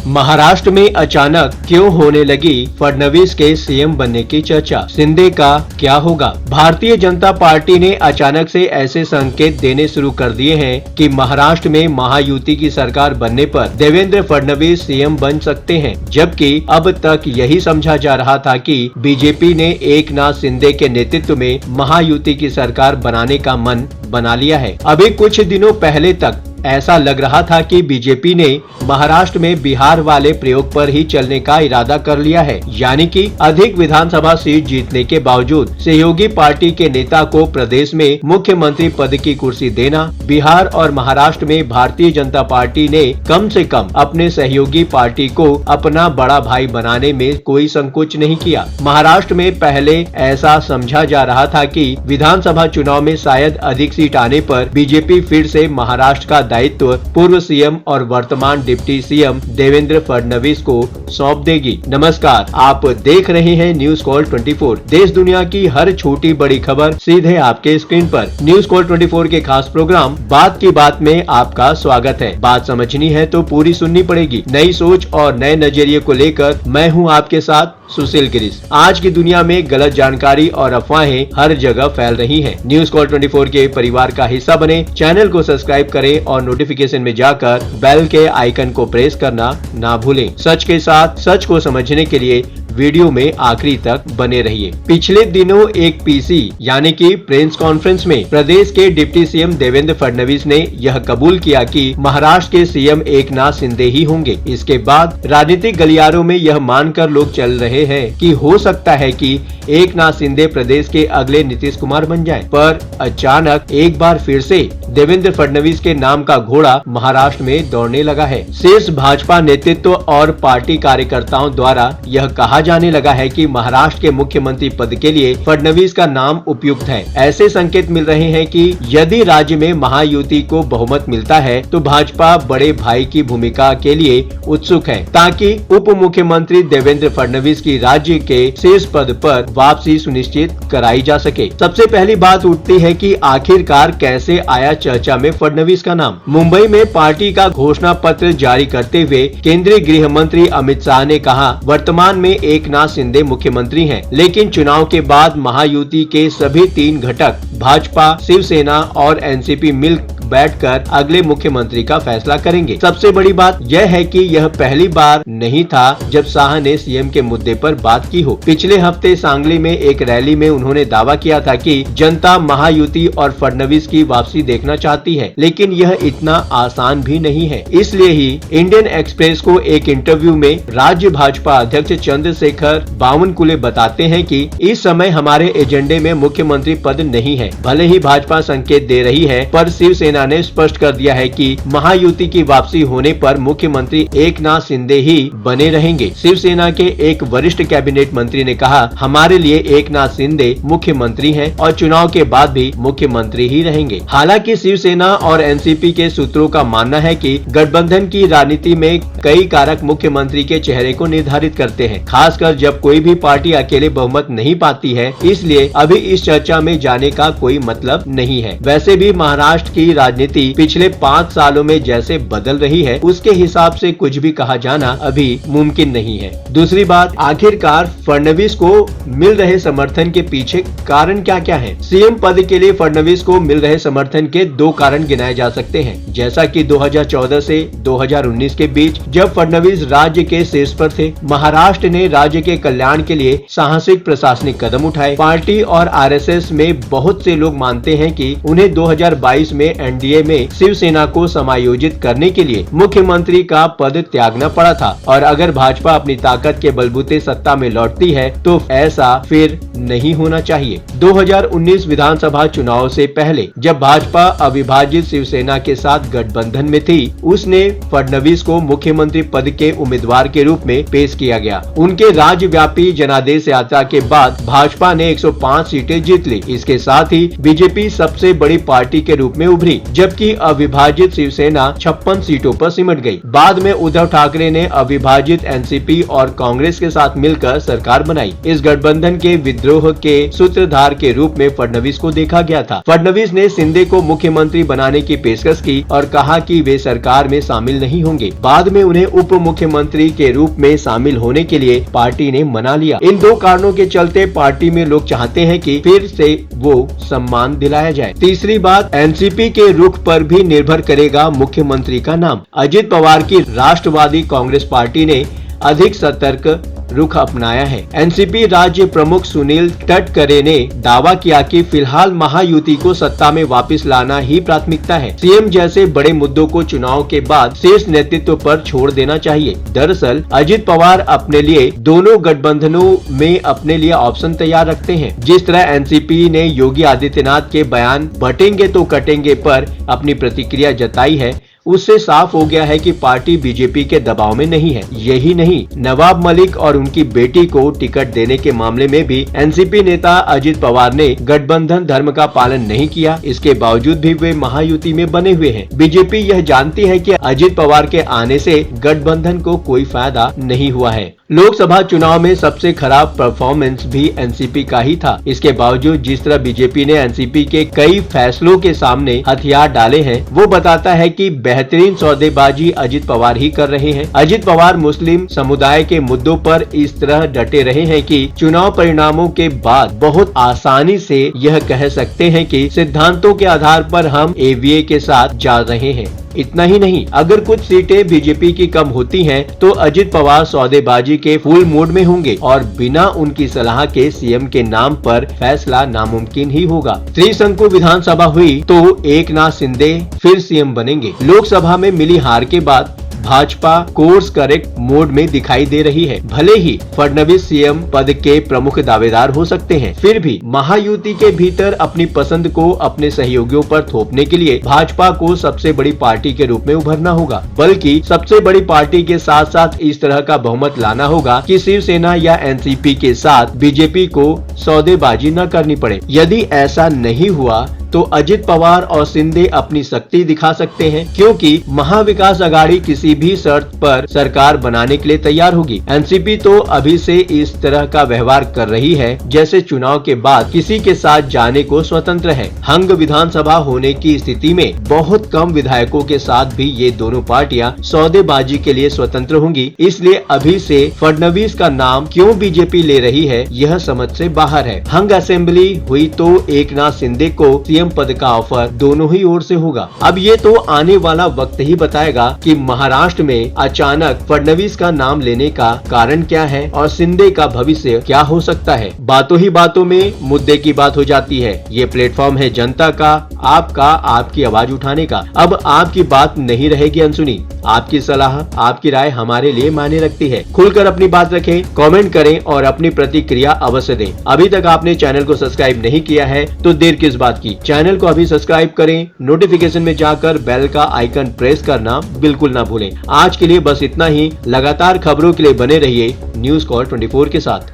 महाराष्ट्र में अचानक क्यों होने लगी फडणवीस के सीएम बनने की चर्चा, शिंदे का क्या होगा। भारतीय जनता पार्टी ने अचानक से ऐसे संकेत देने शुरू कर दिए हैं कि महाराष्ट्र में महायुति की सरकार बनने पर देवेंद्र फडणवीस सीएम बन सकते हैं, जबकि अब तक यही समझा जा रहा था कि बीजेपी ने एकनाथ शिंदे के नेतृत्व में महायुति की सरकार बनाने का मन बना लिया है। अभी कुछ दिनों पहले तक ऐसा लग रहा था कि बीजेपी ने महाराष्ट्र में बिहार वाले प्रयोग पर ही चलने का इरादा कर लिया है, यानी कि अधिक विधानसभा सीट जीतने के बावजूद सहयोगी पार्टी के नेता को प्रदेश में मुख्यमंत्री पद की कुर्सी देना। बिहार और महाराष्ट्र में भारतीय जनता पार्टी ने कम से कम अपने सहयोगी पार्टी को अपना बड़ा भाई बनाने में कोई संकोच नहीं किया। महाराष्ट्र में पहले ऐसा समझा जा रहा था कि विधानसभा चुनाव में शायद अधिक सीट आने पर बीजेपी फिर से महाराष्ट्र का दायित्व पूर्व सीएम और वर्तमान डिप्टी सीएम देवेंद्र फडणवीस को सौंप देगी। नमस्कार, आप देख रहे हैं न्यूज कॉल 24। देश दुनिया की हर छोटी बड़ी खबर सीधे आपके स्क्रीन पर। न्यूज कॉल 24 के खास प्रोग्राम बात की बात में आपका स्वागत है। बात समझनी है तो पूरी सुननी पड़ेगी। नई सोच और नए नजरिए को लेकर मैं हूं आपके साथ सुशील गिरीश। आज की दुनिया में गलत जानकारी और अफवाहें हर जगह फैल रही हैं। न्यूज कॉल 24 के परिवार का हिस्सा बने, चैनल को सब्सक्राइब करें और नोटिफिकेशन में जाकर बेल के आइकन को प्रेस करना ना भूलें। सच के साथ सच को समझने के लिए वीडियो में आखिरी तक बने रहिए। पिछले दिनों एक पीसी यानी कि प्रेस कॉन्फ्रेंस में प्रदेश के डिप्टी सीएम देवेंद्र फडणवीस ने यह कबूल किया कि महाराष्ट्र के सीएम एकनाथ शिंदे ही होंगे। इसके बाद राजनीतिक गलियारों में यह मानकर लोग चल रहे हैं कि हो सकता है कि एकनाथ शिंदे प्रदेश के अगले नीतीश कुमार बन जाएं। पर अचानक एक बार फिर से देवेंद्र फडणवीस के नाम का घोड़ा महाराष्ट्र में दौड़ने लगा है। शीर्ष भाजपा नेतृत्व और पार्टी कार्यकर्ताओं द्वारा यह कहा जाने लगा है कि महाराष्ट्र के मुख्यमंत्री पद के लिए फडणवीस का नाम उपयुक्त है। ऐसे संकेत मिल रहे हैं कि यदि राज्य में महायुति को बहुमत मिलता है तो भाजपा बड़े भाई की भूमिका के लिए उत्सुक है, ताकि उप मुख्यमंत्री देवेंद्र फडणवीस की राज्य के शीर्ष पद पर वापसी सुनिश्चित कराई जा सके। सबसे पहली बात उठती है कि आखिरकार कैसे आया चर्चा में फडणवीस का नाम। मुंबई में पार्टी का घोषणा पत्र जारी करते हुए केंद्रीय गृह मंत्री अमित शाह ने कहा, वर्तमान में एकनाथ शिंदे मुख्यमंत्री हैं, लेकिन चुनाव के बाद महायुति के सभी 3 घटक भाजपा, शिवसेना और एनसीपी मिल बैठकर अगले मुख्यमंत्री का फैसला करेंगे। सबसे बड़ी बात यह है कि यह पहली बार नहीं था जब शाह ने सीएम के मुद्दे पर बात की हो। पिछले हफ्ते सांगली में एक रैली में उन्होंने दावा किया था कि जनता महायुति और फडणवीस की वापसी देखना चाहती है, लेकिन यह इतना आसान भी नहीं है। इसलिए ही इंडियन एक्सप्रेस को एक इंटरव्यू में राज्य भाजपा अध्यक्ष चंद्रशेखर बावनकुले बताते हैं कि इस समय हमारे एजेंडे में मुख्यमंत्री पद नहीं है। भले ही भाजपा संकेत दे रही है, पर शिवसेना ने स्पष्ट कर दिया है कि महायुति की वापसी होने पर मुख्यमंत्री एकनाथ शिंदे ही बने रहेंगे। शिवसेना के एक वरिष्ठ कैबिनेट मंत्री ने कहा, हमारे लिए एकनाथ शिंदे मुख्यमंत्री हैं और चुनाव के बाद भी मुख्यमंत्री ही रहेंगे। हालांकि शिवसेना और एनसीपी के सूत्रों का मानना है कि गठबंधन की राजनीति में कई कारक मुख्यमंत्री के चेहरे को निर्धारित करते हैं, खासकर जब कोई भी पार्टी अकेले बहुमत नहीं पाती है। इसलिए अभी इस चर्चा में जाने का कोई मतलब नहीं है। वैसे भी महाराष्ट्र की राजनीति पिछले 5 सालों में जैसे बदल रही है, उसके हिसाब से कुछ भी कहा जाना अभी मुमकिन नहीं है। दूसरी बात, आखिरकार फडणवीस को मिल रहे समर्थन के पीछे कारण क्या क्या है। सीएम पद के लिए फडणवीस को मिल रहे समर्थन के 2 कारण गिनाए जा सकते हैं। जैसा कि 2014 से 2019 के बीच जब फडणवीस राज्य के शीर्ष पर थे, महाराष्ट्र ने राज्य के कल्याण के लिए साहसिक प्रशासनिक कदम उठाए। पार्टी और आरएसएस में बहुत से लोग मानते हैं कि उन्हें 2022 में एनडीए में शिवसेना को समायोजित करने के लिए मुख्यमंत्री का पद त्यागना पड़ा था, और अगर भाजपा अपनी ताकत के बलबूते सत्ता में लौटती है तो ऐसा फिर नहीं होना चाहिए। 2019 विधानसभा चुनाव से पहले जब भाजपा अविभाजित शिवसेना के साथ गठबंधन में थी, उसने फडणवीस को मुख्यमंत्री पद के उम्मीदवार के रूप में पेश किया गया। उनके राज्यव्यापी जनादेश यात्रा के बाद भाजपा ने 105 सीटें जीत ली। इसके साथ ही बीजेपी सबसे बड़ी पार्टी के रूप में उभरी। जबकि अविभाजित शिवसेना 56 सीटों पर सिमट गई। बाद में उद्धव ठाकरे ने अविभाजित एनसीपी और कांग्रेस के साथ मिलकर सरकार बनाई। इस गठबंधन के विद्रोह के सूत्रधार के रूप में फडणवीस को देखा गया था। फडणवीस ने शिंदे को मुख्यमंत्री बनाने की पेशकश की और कहा कि वे सरकार में शामिल नहीं होंगे। बाद में उन्हें उप मुख्यमंत्री के रूप में शामिल होने के लिए पार्टी ने मना लिया। इन दो कारणों के चलते पार्टी में लोग चाहते हैं कि फिर से वो सम्मान दिलाया जाए। तीसरी बात, एनसीपी के रुख पर भी निर्भर करेगा मुख्यमंत्री का नाम। अजित पवार की राष्ट्रवादी कांग्रेस पार्टी ने अधिक सतर्क रुख अपनाया है। एनसीपी राज्य प्रमुख सुनील तटकरे ने दावा किया कि फिलहाल महायुति को सत्ता में वापस लाना ही प्राथमिकता है। सीएम जैसे बड़े मुद्दों को चुनाव के बाद शीर्ष नेतृत्व पर छोड़ देना चाहिए। दरअसल अजित पवार अपने लिए दोनों गठबंधनों में अपने लिए ऑप्शन तैयार रखते हैं। जिस तरह एनसीपी ने योगी आदित्यनाथ के बयान बटेंगे तो कटेंगे पर अपनी प्रतिक्रिया जताई है, उससे साफ हो गया है कि पार्टी बीजेपी के दबाव में नहीं है। यही नहीं, नवाब मलिक और उनकी बेटी को टिकट देने के मामले में भी एनसीपी नेता अजित पवार ने गठबंधन धर्म का पालन नहीं किया। इसके बावजूद भी वे महायुति में बने हुए हैं। बीजेपी यह जानती है कि अजित पवार के आने से गठबंधन को कोई फायदा नहीं हुआ है। लोकसभा चुनाव में सबसे खराब परफॉर्मेंस भी एनसीपी का ही था। इसके बावजूद जिस तरह बीजेपी ने एनसीपी के कई फैसलों के सामने हथियार डाले हैं, वो बताता है कि बेहतरीन सौदेबाजी अजित पवार ही कर रहे हैं। अजित पवार मुस्लिम समुदाय के मुद्दों पर इस तरह डटे रहे हैं कि चुनाव परिणामों के बाद बहुत आसानी से यह कह सकते हैं कि सिद्धांतों के आधार पर हम एवीए के साथ जा रहे हैं। इतना ही नहीं, अगर कुछ सीटें बीजेपी की कम होती हैं, तो अजित पवार सौदेबाजी के फुल मूड में होंगे और बिना उनकी सलाह के सीएम के नाम पर फैसला नामुमकिन ही होगा। त्रिशंकु विधानसभा हुई तो एकनाथ शिंदे फिर सीएम बनेंगे। लोकसभा में मिली हार के बाद भाजपा कोर्स करेक्ट मोड में दिखाई दे रही है। भले ही फडणवीस सीएम पद के प्रमुख दावेदार हो सकते हैं, फिर भी महायुति के भीतर अपनी पसंद को अपने सहयोगियों पर थोपने के लिए भाजपा को सबसे बड़ी पार्टी के रूप में उभरना होगा। बल्कि सबसे बड़ी पार्टी के साथ साथ इस तरह का बहुमत लाना होगा कि शिवसेना या एनसीपी के साथ बीजेपी को सौदेबाजी न करनी पड़े। यदि ऐसा नहीं हुआ तो अजित पवार और शिंदे अपनी शक्ति दिखा सकते हैं, क्योंकि महाविकास आघाड़ी किसी भी शर्त पर सरकार बनाने के लिए तैयार होगी। एनसीपी तो अभी से इस तरह का व्यवहार कर रही है जैसे चुनाव के बाद किसी के साथ जाने को स्वतंत्र है। हंग विधानसभा होने की स्थिति में बहुत कम विधायकों के साथ भी ये दोनों पार्टियां सौदेबाजी के लिए स्वतंत्र होंगी। इसलिए अभी से फडणवीस का नाम क्यों बीजेपी ले रही है, यह समझ से बाहर है। हंग असेंबली हुई तो एकनाथ शिंदे को सीएम पद का ऑफर दोनों ही ओर से होगा। अब ये तो आने वाला वक्त ही बताएगा कि महाराष्ट्र में अचानक फडणवीस का नाम लेने का कारण क्या है और शिंदे का भविष्य क्या हो सकता है। बातों ही बातों में मुद्दे की बात हो जाती है। ये प्लेटफॉर्म है जनता का, आपका, आपकी आवाज उठाने का। अब आपकी बात नहीं रहेगी अनसुनी। आपकी सलाह, आपकी राय हमारे लिए मायने रखती है। खुलकर अपनी बात रखें, कमेंट करें और अपनी प्रतिक्रिया अवश्य दें। अभी तक आपने चैनल को सब्सक्राइब नहीं किया है तो देर किस बात की, चैनल को अभी सब्सक्राइब करें। नोटिफिकेशन में जाकर बेल का आइकन प्रेस करना बिल्कुल ना भूलें। आज के लिए बस इतना ही। लगातार खबरों के लिए बने रहिए न्यूज़ कॉल 24 के साथ।